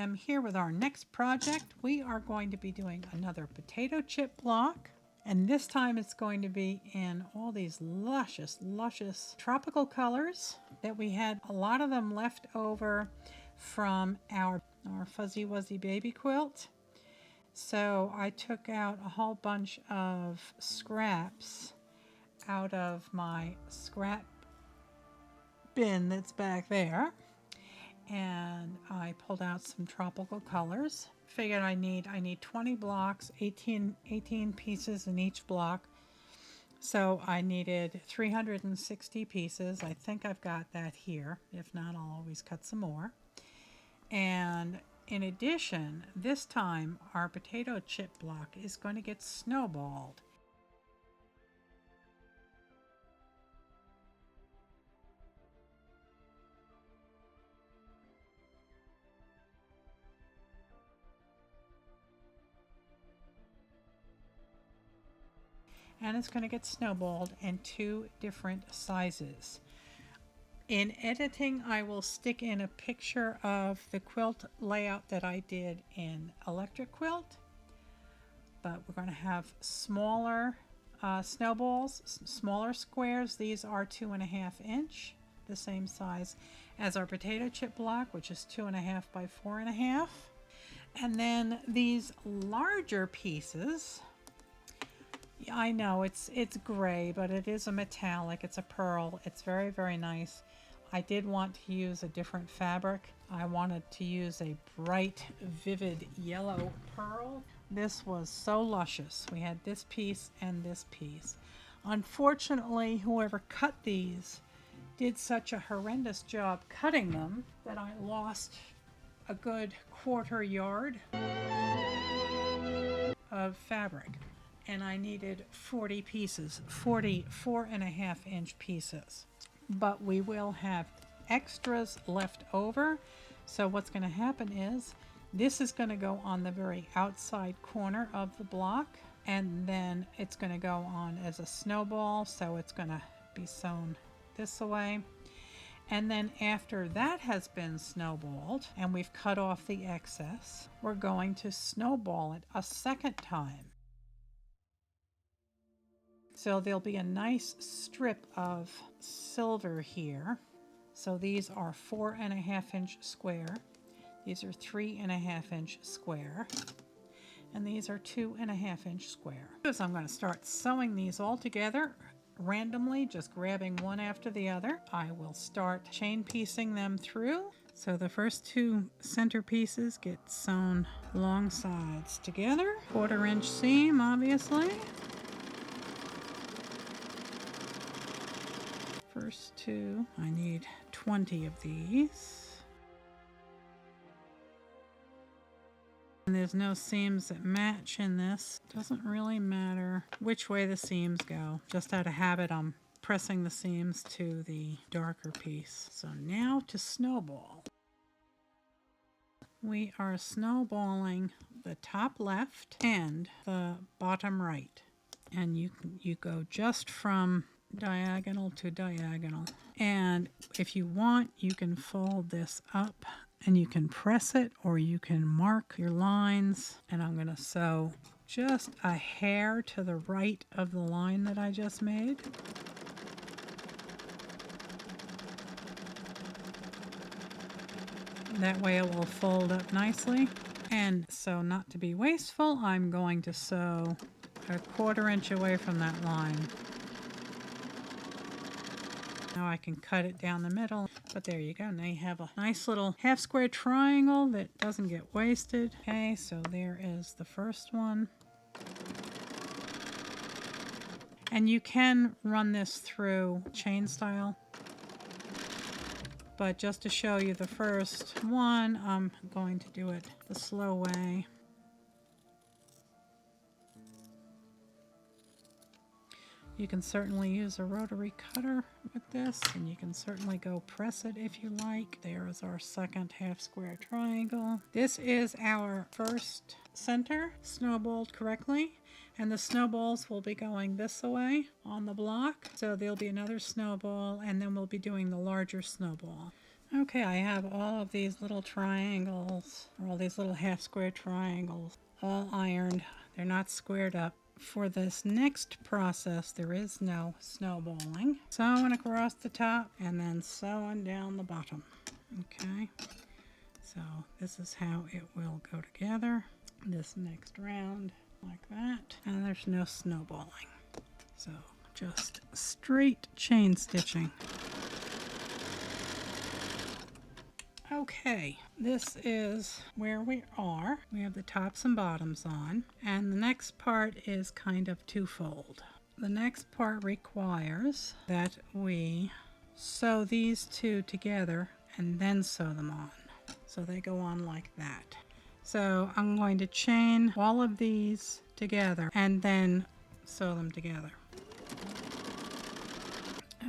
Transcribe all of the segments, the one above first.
am here with our next project. We are going to be doing another potato chip block, and this time it's going to be in all these luscious tropical colors that we had a lot of them left over from our Fuzzy Wuzzy baby quilt. So I took out a whole bunch of scraps out of my scrap bin that's back there, and I pulled out some tropical colors. Figured I need 20 blocks, 18 pieces in each block, so I needed 360 pieces. I think I've got that here. If not, I'll always cut some more. And in addition, this time our potato chip block is going to get snowballed. And it's going to get snowballed in 2 different sizes. In editing, I will stick in a picture of the quilt layout that I did in Electric Quilt, but we're going to have smaller snowballs, smaller squares. These are 2.5 inch, the same size as our potato chip block, which is 2.5 by 4.5. And then these larger pieces, I know it's gray, but it is a metallic. It's a pearl. It's very, very nice. I did want to use a different fabric. I wanted to use a bright, vivid yellow pearl. This was so luscious. We had this piece and this piece. Unfortunately, whoever cut these did such a horrendous job cutting them that I lost a good 1/4 yard of fabric. And I needed 40 pieces, 40 4.5 inch pieces. But we will have extras left over. So what's going to happen is this is going to go on the very outside corner of the block, and then it's going to go on as a snowball, so it's going to be sewn this way. And then after that has been snowballed and we've cut off the excess, we're going to snowball it a second time. So there'll be a nice strip of silver here. So these are 4.5 inch square. These are 3.5 inch square. And these are 2.5 inch square. So I'm going to start sewing these all together randomly, just grabbing one after the other. I will start chain piecing them through. So the first 2 center pieces get sewn long sides together. 1/4 inch seam, obviously. First 2, I need 20 of these. And there's no seams that match in this. Doesn't really matter which way the seams go. Just out of habit, I'm pressing the seams to the darker piece. So now to snowball. We are snowballing the top left and the bottom right. And you go just from diagonal to diagonal, and if you want you can fold this up and you can press it, or you can mark your lines. And I'm going to sew just a hair to the right of the line that I just made. That way it will fold up nicely. And so, not to be wasteful, I'm going to sew a 1/4 inch away from that line. Now I can cut it down the middle, but there you go. Now you have a nice little half square triangle that doesn't get wasted. Okay, so there is the first one. And you can run this through chain style, but just to show you the first one, I'm going to do it the slow way. You can certainly use a rotary cutter with this, and you can certainly go press it if you like. There is our second half square triangle. This is our first center snowballed correctly, and the snowballs will be going this way on the block. So there'll be another snowball, and then we'll be doing the larger snowball. Okay, I have all of these little triangles, or all these little half square triangles, all ironed. They're not squared up. For this next process, there is no snowballing. Sewing across the top and then sewing down the bottom. Okay, so this is how it will go together. This next round, like that. And there's no snowballing. So just straight chain stitching. Okay, this is where we are. We have the tops and bottoms on, and the next part is kind of twofold. The next part requires that we sew these two together and then sew them on. So they go on like that. So I'm going to chain all of these together and then sew them together.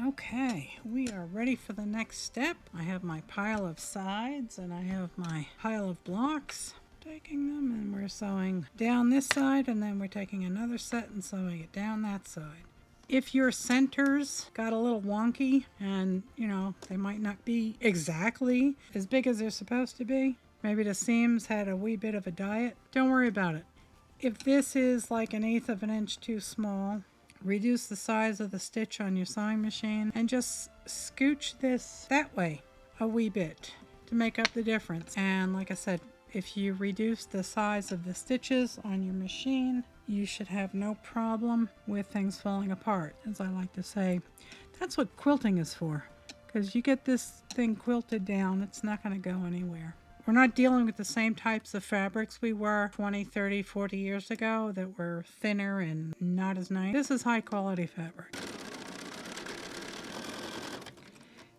Okay, we are ready for the next step. I have my pile of sides and I have my pile of blocks. Taking them and we're sewing down this side, and then we're taking another set and sewing it down that side. If your centers got a little wonky and, they might not be exactly as big as they're supposed to be, maybe the seams had a wee bit of a diet, don't worry about it. If this is like 1/8 of an inch too small, reduce the size of the stitch on your sewing machine and just scooch this that way a wee bit to make up the difference. And like I said, if you reduce the size of the stitches on your machine, you should have no problem with things falling apart. As I like to say, that's what quilting is for, because you get this thing quilted down, it's not going to go anywhere. We're not dealing with the same types of fabrics we were 20, 30, 40 years ago that were thinner and not as nice. This is high quality fabric.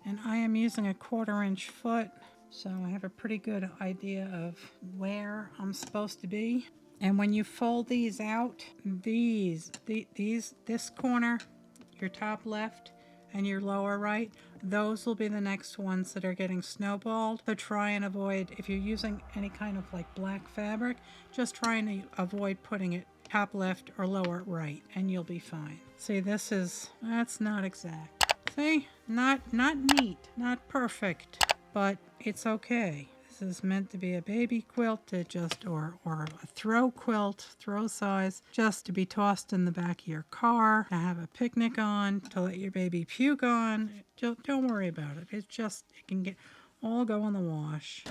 And I am using a 1/4 inch foot, so I have a pretty good idea of where I'm supposed to be. And when you fold these out, this corner, your top left, and your lower right, those will be the next ones that are getting snowballed. So try and avoid, if you're using any kind of like black fabric, just try and avoid putting it top left or lower right, and you'll be fine. See, that's not exact. See, not neat, not perfect, but it's okay. This is meant to be a baby quilt to or a throw quilt, throw size, just to be tossed in the back of your car, to have a picnic on, to let your baby puke on. Don't worry about it. It can all go in the wash.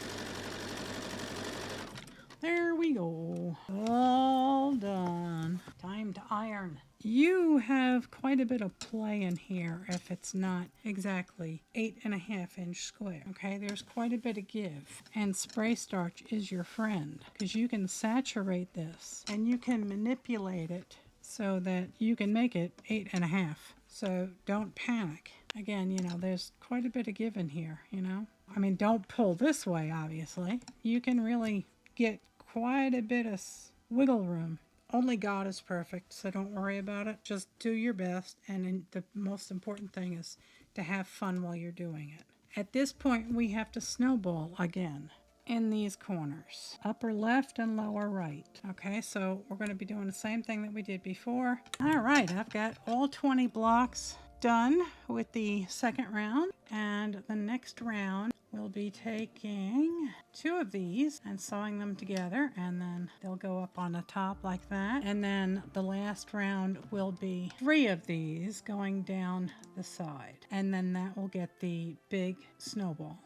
There we go. All done. Time to iron. You have quite a bit of play in here if it's not exactly 8.5 inch square. Okay, there's quite a bit of give. And spray starch is your friend, because you can saturate this and you can manipulate it so that you can make it 8.5. So don't panic. Again, there's quite a bit of give in here, I mean, don't pull this way, obviously. You can really get quite a bit of wiggle room. Only God is perfect, so don't worry about it. Just do your best, and the most important thing is to have fun while you're doing it. At this point, we have to snowball again in these corners, upper left and lower right. Okay, so we're going to be doing the same thing that we did before. All right, I've got all 20 blocks done with the second round, and the next round we'll be taking 2 of these and sewing them together, and then they'll go up on the top like that. And then the last round will be 3 of these going down the side, and then that will get the big snowball.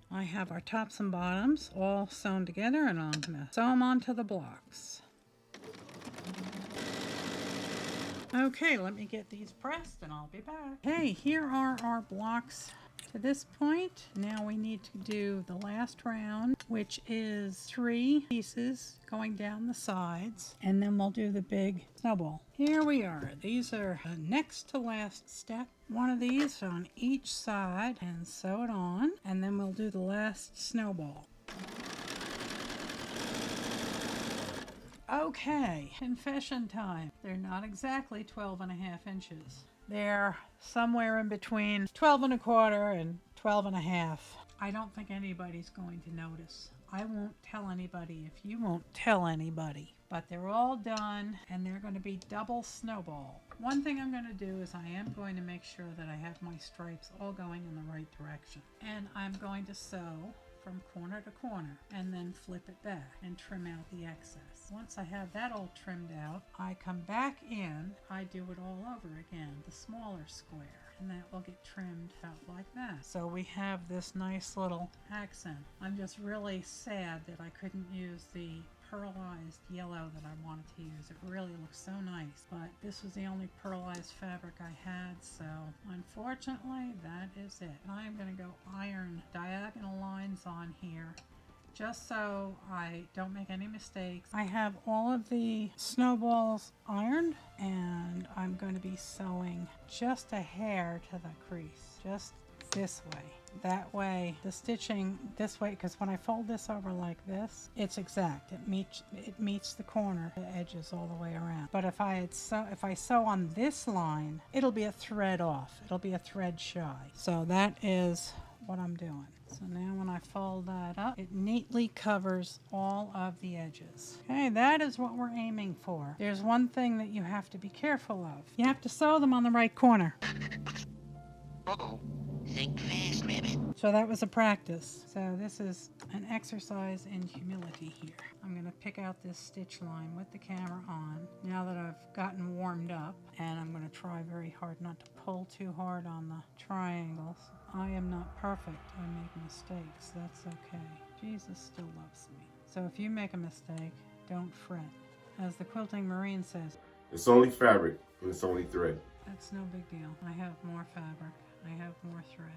I have our tops and bottoms all sewn together, and I'm going to sew them onto the blocks. Okay, let me get these pressed and I'll be back. Hey, here are our blocks to this point. Now we need to do the last round, which is 3 pieces going down the sides, and then we'll do the big snowball. Here we are. These are the next to last step. One of these on each side and sew it on, and then we'll do the last snowball. Okay, confession time. They're not exactly 12.5 inches. They're somewhere in between 12.25 and 12.5. I don't think anybody's going to notice. I won't tell anybody if you won't tell anybody. but they're all done and they're going to be double snowball. One thing I'm going to do is I am going to make sure that I have my stripes all going in the right direction. And I'm going to sew from corner to corner and then flip it back and trim out the excess. Once I have that all trimmed out, I come back in, I do it all over again, the smaller square, and that will get trimmed out like that. So we have this nice little accent. I'm just really sad that I couldn't use the pearlized yellow that I wanted to use. It really looks so nice, but this was the only pearlized fabric I had, so unfortunately that is it. I'm going to go iron diagonal lines on here just so I don't make any mistakes. I have all of the snowballs ironed and I'm going to be sewing just a hair to the crease, just this way. That way, the stitching this way, because when I fold this over like this, it's exact. It meets the corner, the edges all the way around. But if I sew on this line, it'll be a thread off. It'll be a thread shy. So that is what I'm doing. So now when I fold that up, it neatly covers all of the edges. Okay, that is what we're aiming for. There's one thing that you have to be careful of. You have to sew them on the right corner. Uh-oh. Think fast, Rabbit. So that was a practice. So this is an exercise in humility here. I'm going to pick out this stitch line with the camera on now that I've gotten warmed up, and I'm going to try very hard not to pull too hard on the triangles. I am not perfect. I make mistakes. That's okay. Jesus still loves me. So if you make a mistake, don't fret. As the Quilting Marine says, it's only fabric and it's only thread. That's no big deal. I have more fabric. I have more thread.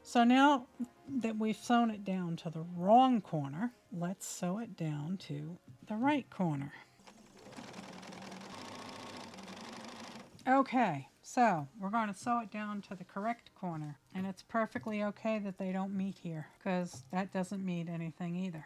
So now that we've sewn it down to the wrong corner, let's sew it down to the right corner. Okay, so we're going to sew it down to the correct corner, and it's perfectly okay that they don't meet here because that doesn't mean anything either.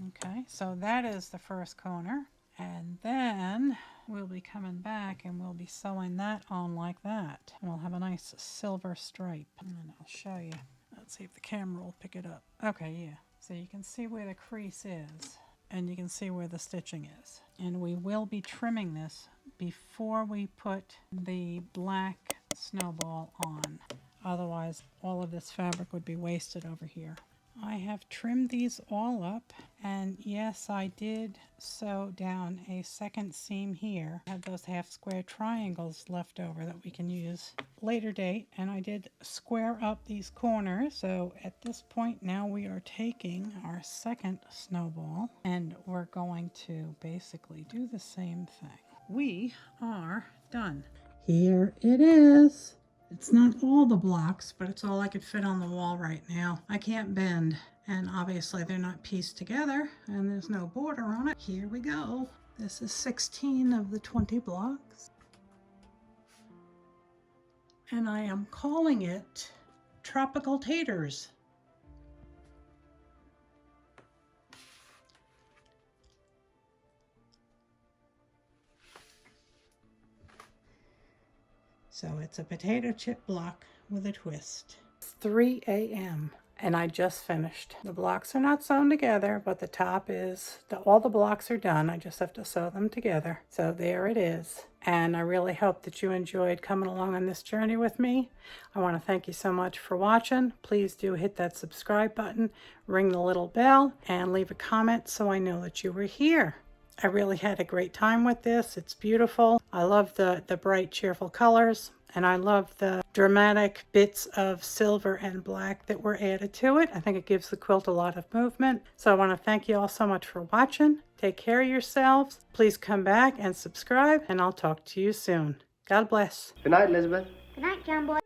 Okay, so that is the first corner, and then we'll be coming back and we'll be sewing that on like that. And we'll have a nice silver stripe, and I'll show you. Let's see if the camera will pick it up. Okay, yeah. So you can see where the crease is, and you can see where the stitching is. And we will be trimming this before we put the black snowball on. Otherwise, all of this fabric would be wasted over here. I have trimmed these all up, and yes, I did sew down a second seam here. I have those half square triangles left over that we can use later date, and I did square up these corners. So at this point now we are taking our second snowball and we're going to basically do the same thing. We are done. Here it is. It's not all the blocks, but it's all I could fit on the wall right now. I can't bend, and obviously they're not pieced together, and there's no border on it. Here we go. This is 16 of the 20 blocks. And I am calling it Tropical Taters. So it's a potato chip block with a twist. It's 3 a.m. and I just finished. The blocks are not sewn together, but the top is, all the blocks are done. I just have to sew them together. So there it is. And I really hope that you enjoyed coming along on this journey with me. I want to thank you so much for watching. Please do hit that subscribe button, ring the little bell, and leave a comment so I know that you were here. I really had a great time with this. It's beautiful. I love the bright, cheerful colors, and I love the dramatic bits of silver and black that were added to it. I think it gives the quilt a lot of movement. So I want to thank you all so much for watching. Take care of yourselves. Please come back and subscribe, and I'll talk to you soon. God bless. Good night, Elizabeth. Good night, John Boy.